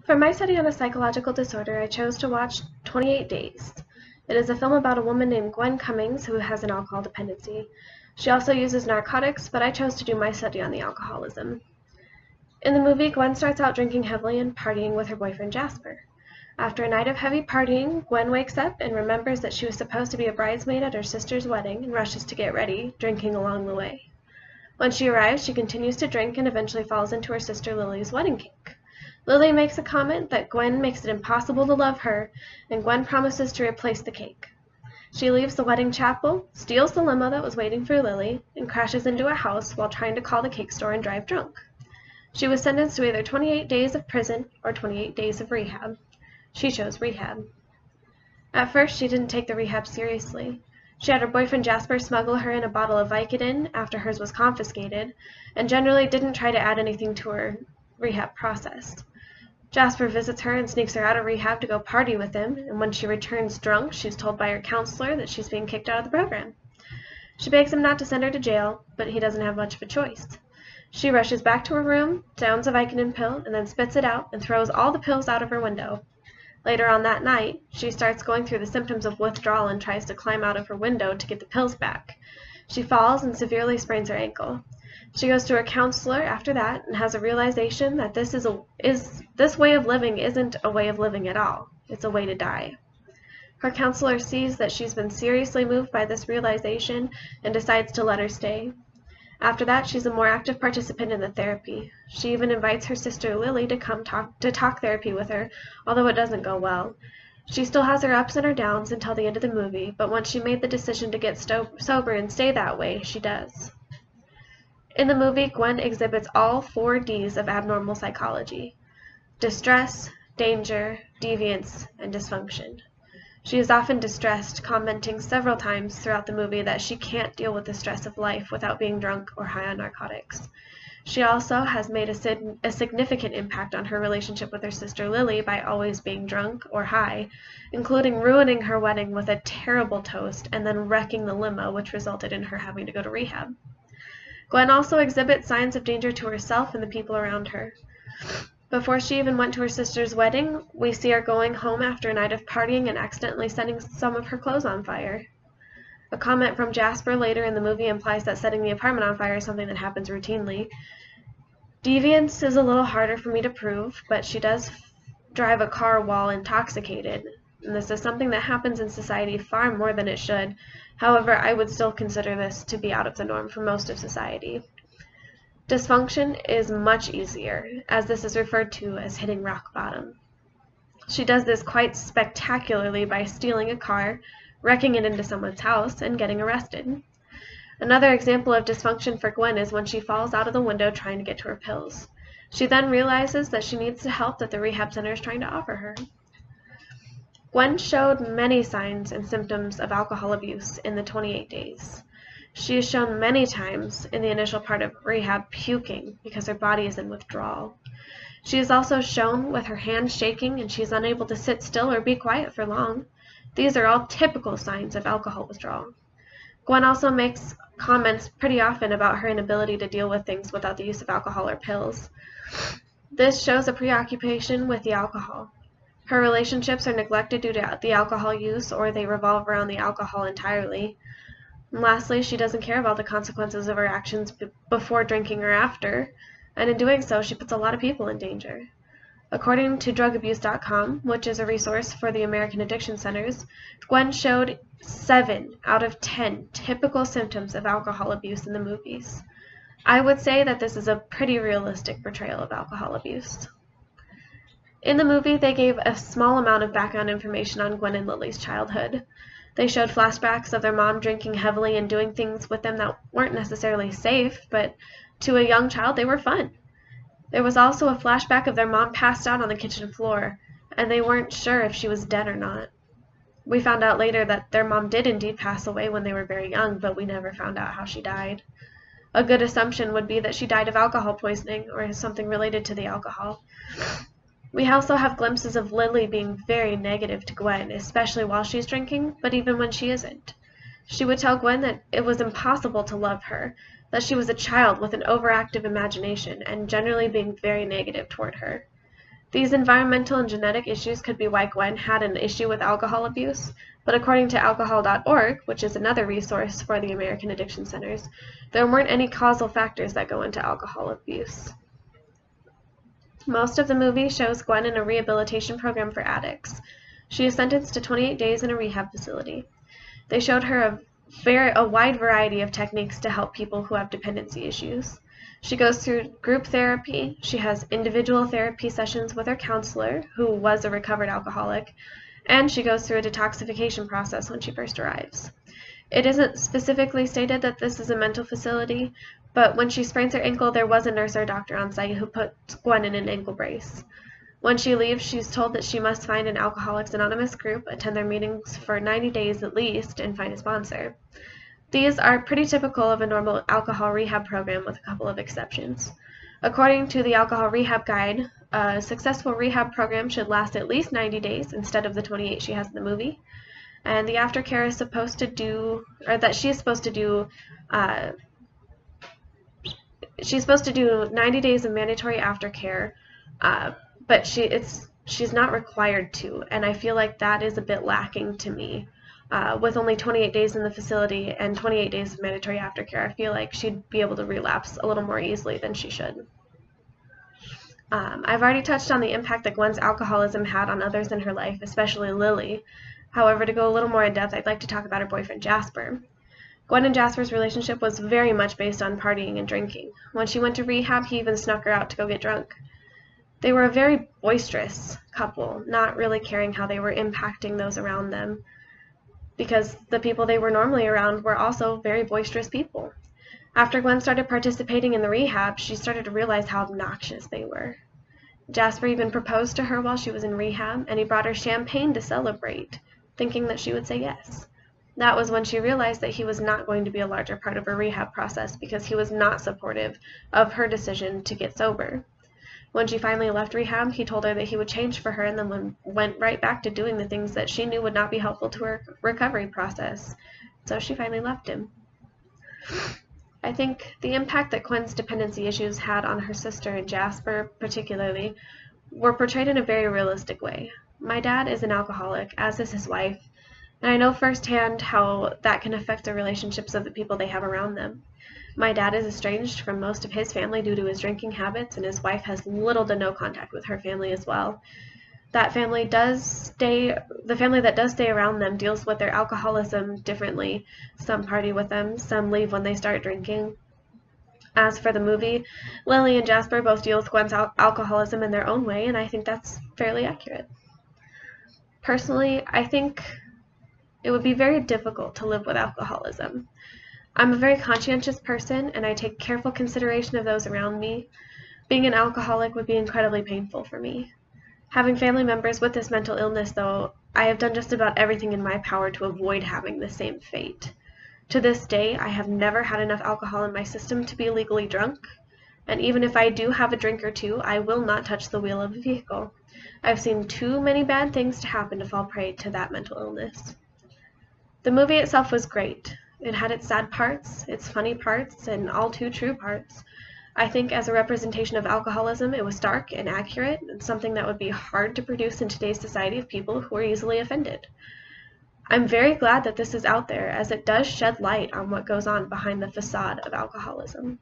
For my study on a psychological disorder, I chose to watch 28 Days. It is a film about a woman named Gwen Cummings who has an alcohol dependency. She also uses narcotics, but I chose to do my study on the alcoholism. In the movie, Gwen starts out drinking heavily and partying with her boyfriend Jasper. After a night of heavy partying, Gwen wakes up and remembers that she was supposed to be a bridesmaid at her sister's wedding and rushes to get ready, drinking along the way. When she arrives, she continues to drink and eventually falls into her sister Lily's wedding cake. Lily makes a comment that Gwen makes it impossible to love her, and Gwen promises to replace the cake. She leaves the wedding chapel, steals the limo that was waiting for Lily, and crashes into a house while trying to call the cake store and drive drunk. She was sentenced to either 28 days of prison or 28 days of rehab. She chose rehab. At first, she didn't take the rehab seriously. She had her boyfriend Jasper smuggle her in a bottle of Vicodin after hers was confiscated, and generally didn't try to add anything to her rehab process. Jasper visits her and sneaks her out of rehab to go party with him, and when she returns drunk, she's told by her counselor that she's being kicked out of the program. She begs him not to send her to jail, but he doesn't have much of a choice. She rushes back to her room, downs a Vicodin pill, and then spits it out and throws all the pills out of her window. Later on that night, she starts going through the symptoms of withdrawal and tries to climb out of her window to get the pills back. She falls and severely sprains her ankle. She goes to her counselor after that and has a realization that this way of living isn't a way of living at all. It's a way to die. Her counselor sees that she's been seriously moved by this realization and decides to let her stay. After that, she's a more active participant in the therapy. She even invites her sister Lily to come talk therapy with her, although it doesn't go well. She still has her ups and her downs until the end of the movie, but once she made the decision to get sober and stay that way, she does. In the movie, Gwen exhibits all 4 Ds of abnormal psychology: distress, danger, deviance, and dysfunction. She is often distressed, commenting several times throughout the movie that she can't deal with the stress of life without being drunk or high on narcotics. She also has made a significant impact on her relationship with her sister Lily by always being drunk or high, including ruining her wedding with a terrible toast and then wrecking the limo, which resulted in her having to go to rehab. Gwen also exhibits signs of danger to herself and the people around her. Before she even went to her sister's wedding, we see her going home after a night of partying and accidentally setting some of her clothes on fire. A comment from Jasper later in the movie implies that setting the apartment on fire is something that happens routinely. Deviance is a little harder for me to prove, but she does drive a car while intoxicated, and this is something that happens in society far more than it should. However, I would still consider this to be out of the norm for most of society. Dysfunction is much easier, as this is referred to as hitting rock bottom. She does this quite spectacularly by stealing a car, wrecking it into someone's house, and getting arrested. Another example of dysfunction for Gwen is when she falls out of the window trying to get to her pills. She then realizes that she needs the help that the rehab center is trying to offer her. Gwen showed many signs and symptoms of alcohol abuse in the 28 days. She is shown many times in the initial part of rehab puking because her body is in withdrawal. She is also shown with her hands shaking and she is unable to sit still or be quiet for long. These are all typical signs of alcohol withdrawal. Gwen also makes comments pretty often about her inability to deal with things without the use of alcohol or pills. This shows a preoccupation with the alcohol. Her relationships are neglected due to the alcohol use, or they revolve around the alcohol entirely. And lastly, she doesn't care about the consequences of her actions before drinking or after, and in doing so, she puts a lot of people in danger. According to drugabuse.com, which is a resource for the American Addiction Centers, Gwen showed 7 out of 10 typical symptoms of alcohol abuse in the movies. I would say that this is a pretty realistic portrayal of alcohol abuse. In the movie, they gave a small amount of background information on Gwen and Lily's childhood. They showed flashbacks of their mom drinking heavily and doing things with them that weren't necessarily safe, but to a young child, they were fun. There was also a flashback of their mom passed out on the kitchen floor, and they weren't sure if she was dead or not. We found out later that their mom did indeed pass away when they were very young, but we never found out how she died. A good assumption would be that she died of alcohol poisoning or something related to the alcohol. We also have glimpses of Lily being very negative to Gwen, especially while she's drinking, but even when she isn't. She would tell Gwen that it was impossible to love her, that she was a child with an overactive imagination, and generally being very negative toward her. These environmental and genetic issues could be why Gwen had an issue with alcohol abuse, but according to alcohol.org, which is another resource for the American Addiction Centers, there weren't any causal factors that go into alcohol abuse. Most of the movie shows Gwen in a rehabilitation program for addicts. She is sentenced to 28 days in a rehab facility. They showed her a wide variety of techniques to help people who have dependency issues. She goes through group therapy, she has individual therapy sessions with her counselor, who was a recovered alcoholic, and she goes through a detoxification process when she first arrives. It isn't specifically stated that this is a mental facility, but when she sprains her ankle, there was a nurse or doctor on site who put Gwen in an ankle brace. When she leaves, she's told that she must find an Alcoholics Anonymous group, attend their meetings for 90 days at least, and find a sponsor. These are pretty typical of a normal alcohol rehab program with a couple of exceptions. According to the Alcohol Rehab Guide, a successful rehab program should last at least 90 days instead of the 28 she has in the movie. And the aftercare is supposed to do, or that she is supposed to do, she's supposed to do 90 days of mandatory aftercare, but she's not required to, and I feel like that is a bit lacking to me. With only 28 days in the facility and 28 days of mandatory aftercare, I feel like she'd be able to relapse a little more easily than she should. I've already touched on the impact that Gwen's alcoholism had on others in her life, especially Lily. However, to go a little more in depth, I'd like to talk about her boyfriend Jasper. Gwen and Jasper's relationship was very much based on partying and drinking. When she went to rehab, he even snuck her out to go get drunk. They were a very boisterous couple, not really caring how they were impacting those around them, because the people they were normally around were also very boisterous people. After Gwen started participating in the rehab, she started to realize how obnoxious they were. Jasper even proposed to her while she was in rehab, and he brought her champagne to celebrate, thinking that she would say yes. That was when she realized that he was not going to be a larger part of her rehab process because he was not supportive of her decision to get sober. When she finally left rehab, he told her that he would change for her and then went right back to doing the things that she knew would not be helpful to her recovery process. So she finally left him. I think the impact that Gwen's dependency issues had on her sister and Jasper particularly were portrayed in a very realistic way. My dad is an alcoholic, as is his wife, and I know firsthand how that can affect the relationships of the people they have around them. My dad is estranged from most of his family due to his drinking habits, and his wife has little to no contact with her family as well. The family that does stay around them deals with their alcoholism differently. Some party with them, some leave when they start drinking. As for the movie, Lily and Jasper both deal with Gwen's alcoholism in their own way, and I think that's fairly accurate. Personally, I think it would be very difficult to live with alcoholism. I'm a very conscientious person, and I take careful consideration of those around me. Being an alcoholic would be incredibly painful for me. Having family members with this mental illness, though, I have done just about everything in my power to avoid having the same fate. To this day, I have never had enough alcohol in my system to be legally drunk, and even if I do have a drink or two, I will not touch the wheel of a vehicle. I've seen too many bad things to happen to fall prey to that mental illness. The movie itself was great. It had its sad parts, its funny parts, and all too true parts. I think as a representation of alcoholism, it was stark and accurate, and something that would be hard to produce in today's society of people who are easily offended. I'm very glad that this is out there, as it does shed light on what goes on behind the facade of alcoholism.